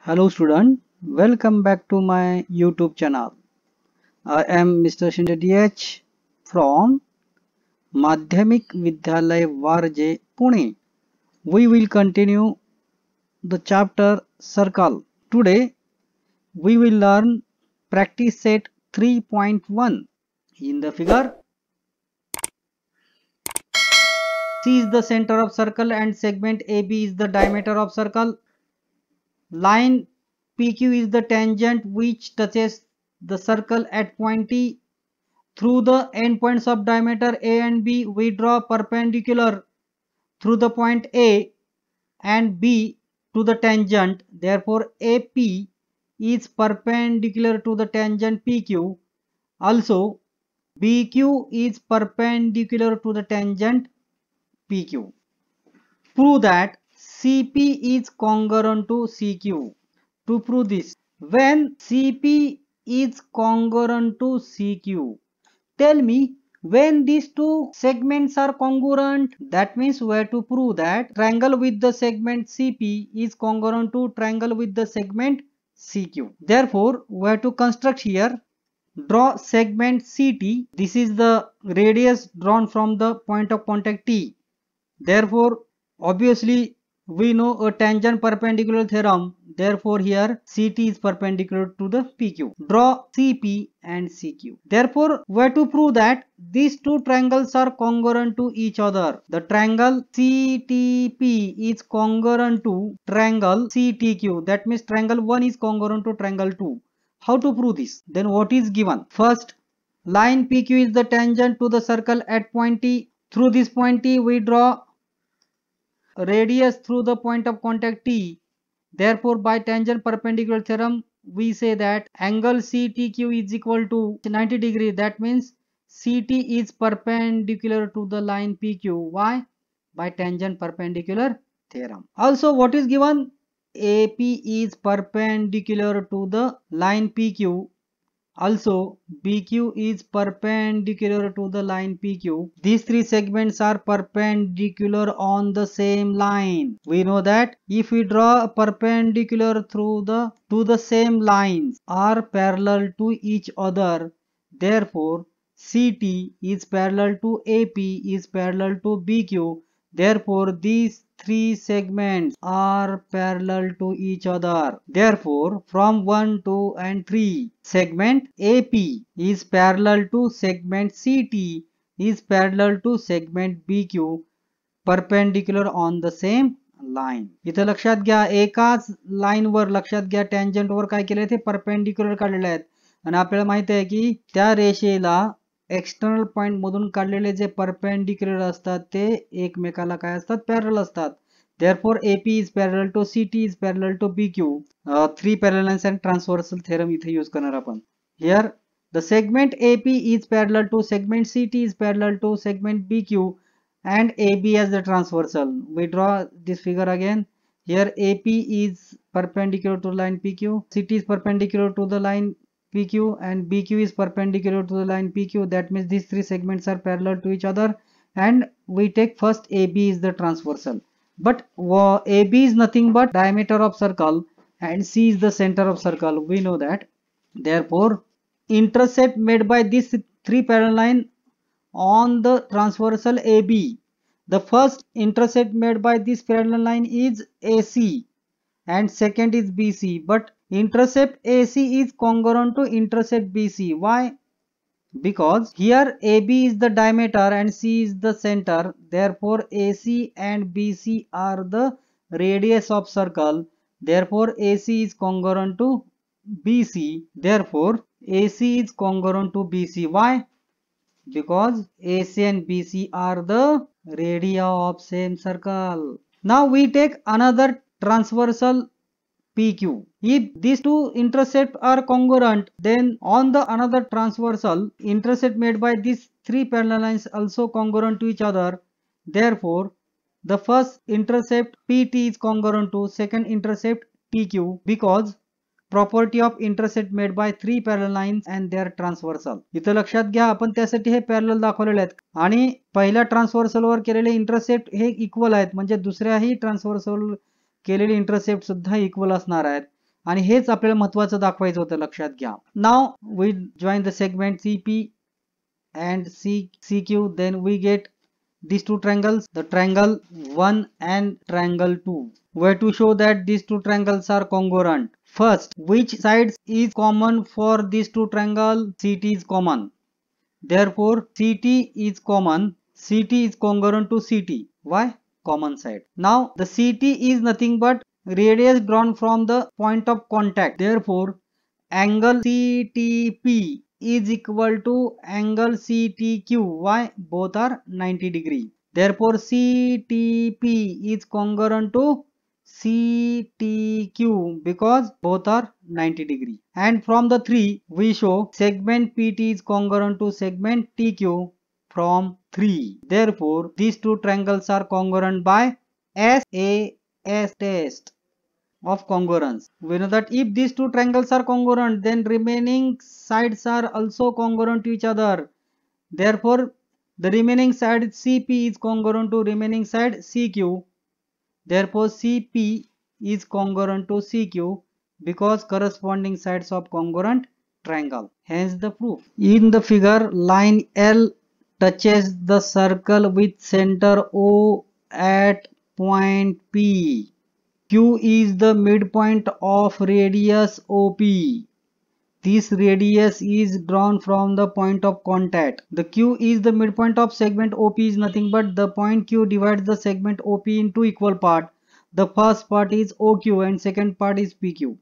Hello student, welcome back to my YouTube channel. I am Mr. Shinde DH from Madhyamik Vidyalay Varje, Pune. We will continue the chapter Circle. Today we will learn practice set 3.1. In the figure, C is the center of circle and segment AB is the diameter of circle. Line PQ is the tangent which touches the circle at point T. Through the endpoints of diameter A and B, we draw perpendicular through the point A and B to the tangent. Therefore, AP is perpendicular to the tangent PQ. Also, BQ is perpendicular to the tangent PQ. Prove that CP is congruent to CQ. To prove this, when CP is congruent to CQ, tell me when these two segments are congruent. That means we have to prove that triangle with the segment CP is congruent to triangle with the segment CQ. Therefore, we have to construct here, draw segment CT. This is the radius drawn from the point of contact T. Therefore, obviously we know a tangent perpendicular theorem. Therefore, here CT is perpendicular to the PQ. Draw CP and CQ. Therefore, we have to prove that these two triangles are congruent to each other. The triangle CTP is congruent to triangle CTQ. That means triangle 1 is congruent to triangle 2. How to prove this? Then what is given? First, line PQ is the tangent to the circle at point T. Through this point T, we draw radius through the point of contact T. Therefore, by tangent perpendicular theorem, we say that angle CTQ is equal to 90 degree. That means CT is perpendicular to the line PQ. Why? By tangent perpendicular theorem. Also, what is given? AP is perpendicular to the line PQ. Also, BQ is perpendicular to the line PQ. These three segments are perpendicular on the same line. We know that if we draw a perpendicular to the same lines are parallel to each other. Therefore, CT is parallel to AP is parallel to BQ. Therefore, these three segments are parallel to each other. Therefore, from 1, 2 and 3, segment AP is parallel to segment CT is parallel to segment BQ, perpendicular on the same line. इथं लक्षात घ्या, एकाच line वर लक्षात घ्या tangent वर काय केले ते perpendicular काढलेले आहेत आणि आपल्याला माहिती आहे की त्या रेषेला एक्सटर्नल पॉइंट मधून काढलेले जे परपेंडिक्युलर असतात ते एकमेकाला काय असतात, पॅरलल असतात. Therefore, AP is parallel to CT is parallel to BQ. Three parallel lines and transversal theorem इथे यूज करणार आपण. Here the segment AP is parallel to segment CT is parallel to segment BQ and AB as the transversal. We draw this figure again. Here AP is perpendicular to line PQ, CT is perpendicular to the line PQ and BQ is perpendicular to the line PQ. That means these three segments are parallel to each other and we take first AB is the transversal. But AB is nothing but diameter of circle and C is the center of circle. We know that. Therefore, intercept made by these three parallel lines on the transversal AB. The first intercept made by this parallel line is AC and second is BC. But intercept AC is congruent to intercept BC. Why? Because here AB is the diameter and C is the center. Therefore, AC and BC are the radius of circle. Therefore, AC is congruent to BC. Therefore, AC is congruent to BC. Why? Because AC and BC are the radii of same circle. Now we take another transversal PQ. If these two intercepts are congruent, then on the another transversal intercept made by these three parallel lines also congruent to each other. Therefore, the first intercept PT is congruent to second intercept TQ because property of intercept made by three parallel lines and their transversal. इथं लक्षात घ्या, आपण त्यासाठी हे parallel दाखवलेले आहेत आणि पहिल्या transversal वर केलेले इंटरसेप्ट हे इक्वल आहेत, म्हणजे दुसऱ्याही ट्रान्सव्हर्सल केलेले इंटरसेप्ट सुद्धा इक्वल असणार आहेत आणि हेच आपल्याला महत्त्वाचं दाखवायचं होतं, लक्षात घ्या. Now we join the segment CP and CQ, then we get these two triangles, the triangle 1 and triangle 2. We have to show that these two triangles are congruent. First, which sides is common for these two triangles? CT is common. Therefore, CT is common. CT is congruent to CT. Why? Common side. Now, the CT is nothing but radius drawn from the point of contact. Therefore, angle CTP is equal to angle CTQ. Why? Both are 90 degree. Therefore, CTP is congruent to CTQ because both are 90 degree. And from the three, we show segment PT is congruent to segment TQ from 3. Therefore, these two triangles are congruent by SAS test of congruence. We know that if these two triangles are congruent, then remaining sides are also congruent to each other. Therefore, the remaining side CP is congruent to remaining side CQ. Therefore, CP is congruent to CQ because corresponding sides of congruent triangle. Hence the proof. In the figure, line L touches the circle with center O at point P. Q is the midpoint of radius OP. This radius is drawn from the point of contact. The Q is the midpoint of segment OP is nothing but the point Q divides the segment OP into equal parts. The first part is OQ and second part is PQ.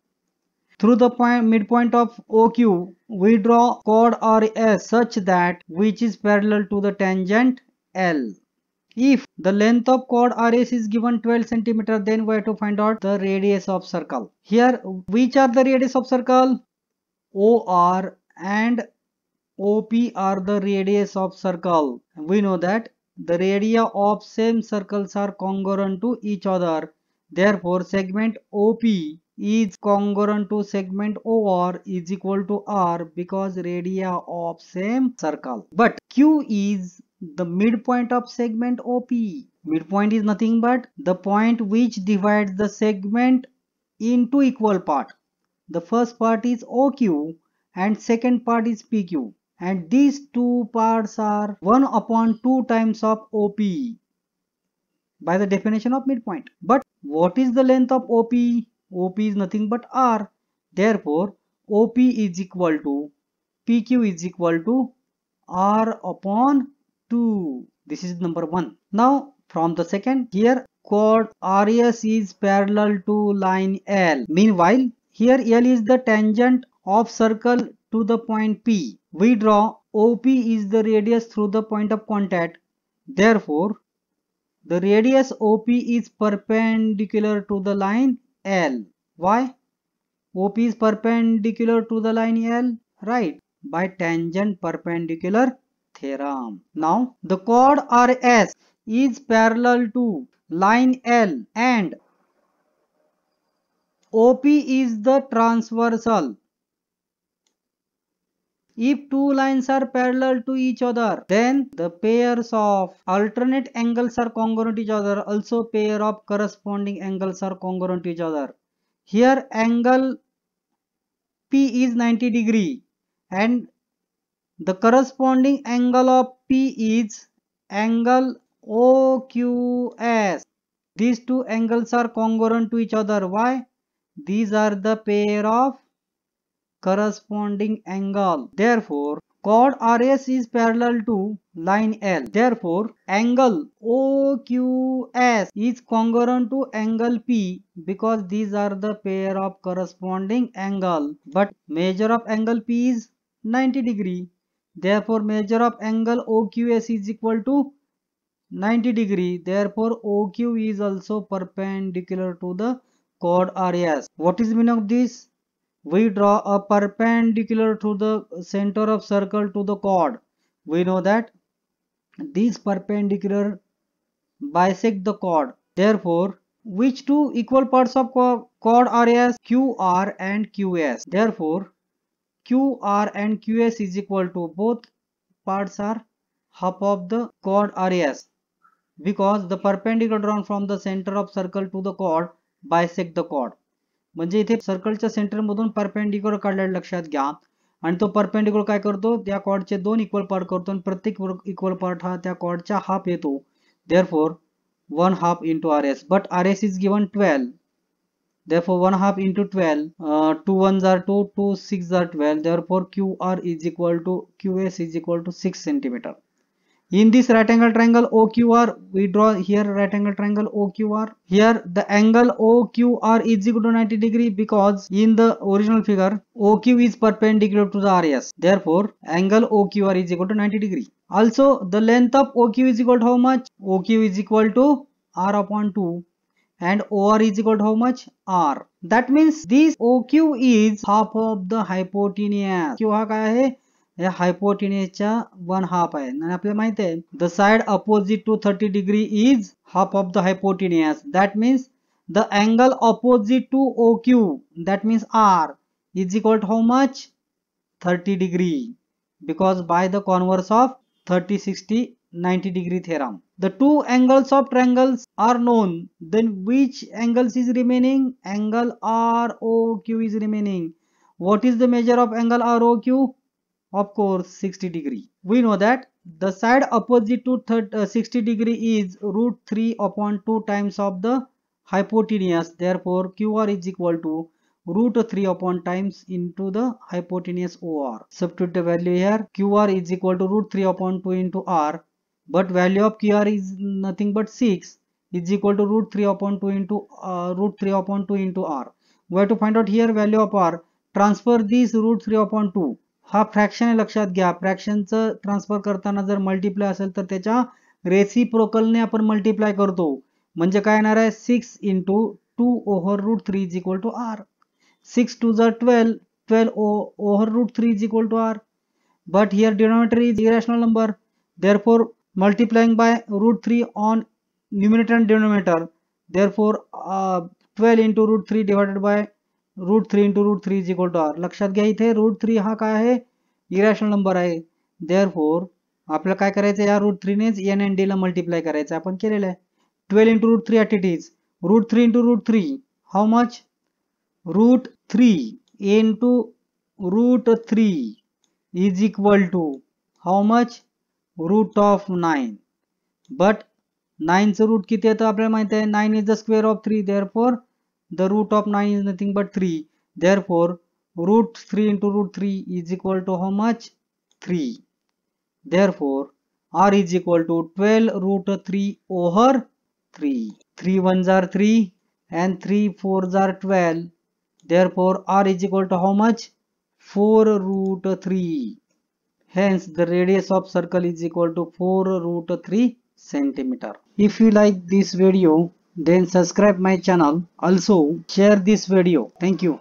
Through the midpoint of OQ, we draw chord RS such that which is parallel to the tangent L. If the length of chord RS is given 12 cm, then we have to find out the radius of circle. Here, which are the radius of circle? OR and OP are the radius of circle. We know that the radii of same circles are congruent to each other. Therefore, segment OP is congruent to segment OR is equal to R because radii of same circle. But Q is the midpoint of segment OP. Midpoint is nothing but the point which divides the segment into equal parts. The first part is OQ and second part is PQ. And these two parts are 1 upon 2 times of OP by the definition of midpoint. But what is the length of OP? OP is nothing but R. Therefore, OP is equal to PQ is equal to R upon 2. This is number 1. Now, from the second, here chord RS is parallel to line L. Meanwhile, here L is the tangent of circle to the point P. We draw OP is the radius through the point of contact. Therefore, the radius OP is perpendicular to the line L. Why? OP is perpendicular to the line L. Right. By tangent perpendicular theorem. Now, the chord RS is parallel to line L and OP is the transversal. If two lines are parallel to each other, then the pairs of alternate angles are congruent to each other. Also, pair of corresponding angles are congruent to each other. Here, angle P is 90 degree and the corresponding angle of P is angle OQS. These two angles are congruent to each other. Why? These are the pair of corresponding angle. Therefore, chord RS is parallel to line L. Therefore, angle OQS is congruent to angle P because these are the pair of corresponding angle. But measure of angle P is 90 degree. Therefore, measure of angle OQS is equal to 90 degree. Therefore, OQ is also perpendicular to the chord RS. What is the meaning of this? We draw a perpendicular to the center of circle to the chord. We know that these perpendicular bisect the chord. Therefore, which two equal parts of chord RS? QR and QS. Therefore, QR and QS is equal to both parts are half of the chord RS because the perpendicular drawn from the center of circle to the chord bisect the chord. म्हणजे इथे सर्कलच्या centre मधून perpendicular काढलेलं लक्षात घ्या आणि तो perpendicular काय करतो त्या कॉर्डचे दोन इक्वल पार्ट करतो आणि प्रत्येक इक्वल पार्ट हा त्या कॉर्डच्या हाफ येतो. Therefore 1/2 into RS, but RS is given 12. Therefore 1/2 into 12, 2 1s are 2, 2 6s are 12. Therefore QS is equal to 6 centimeter. In this right angle triangle OQR, we draw here right angle triangle OQR. Here the angle OQR is equal to 90 degree because in the original figure OQ is perpendicular to the RS. Therefore angle OQR is equal to 90 degree. Also the length of OQ is equal to how much? OQ is equal to R upon 2 and OR is equal to how much? R. That means this OQ is half of the hypotenuse. Q हा काय आहे? या हायपोटेन्यूसच्या 1/2 आहे आणि आपल्याला माहिती आहे the side opposite to 30 degree is half of the hypotenuse. That means the angle opposite to OQ, that means R, is equal to how much? 30 degree, because by the converse of 30 60 90 degree theorem. The two angles of triangles are known. Then which angles is remaining? Angle ROQ is remaining. What is the measure of angle ROQ? Of course 60 degree. We know that the side opposite to 60 degree is √3 upon 2 times of the hypotenuse. Therefore QR is equal to √3 upon times into the hypotenuse OR. Substitute the value here. QR is equal to √3 upon 2 into R, but value of QR is nothing but 6 is equal to √3 upon 2 into √3 upon 2 into R. We have to find out here value of R. Transfer this √3 upon 2. हा fraction आहे लक्षात घ्या. फ्रॅक्शनचं transfer करताना जर multiply असेल तर त्याच्या रेसिप्रोकलने आपण मल्टिप्लाय करतो. म्हणजे काय येणार आहे 6 into 2 over √3 is equal to R. 6 2s are 12, 12 over √3 is equal to R. But here denominator is irrational number. Therefore multiplying by √3 on numerator and denominator. Therefore 12 into √3 divided by √3 into √3 is equal to R. लक्षात घ्या इथे √3 हा काय आहे irrational number आहे. Therefore आपल्याला काय करायचं या √3 नेच n and d ला मल्टिप्लाय करायचं. आपण केलेलं आहे. 12 into √3 at it is √3 into √3 how much? √3 into √3 is equal to how much? Root of 9. But 9 चं रूट किती येतं आपल्याला माहिती आहे 9 is the square of 3. Therefore the root of 9 is nothing but 3. Therefore √3 into √3 is equal to how much? 3. Therefore R is equal to 12 √3 over 3. 3 1s are 3 and 3 4s are 12. Therefore R is equal to how much? 4 √3. Hence the radius of circle is equal to 4 √3 centimeter. If you like this video, then subscribe my channel. Also share this video. Thank you.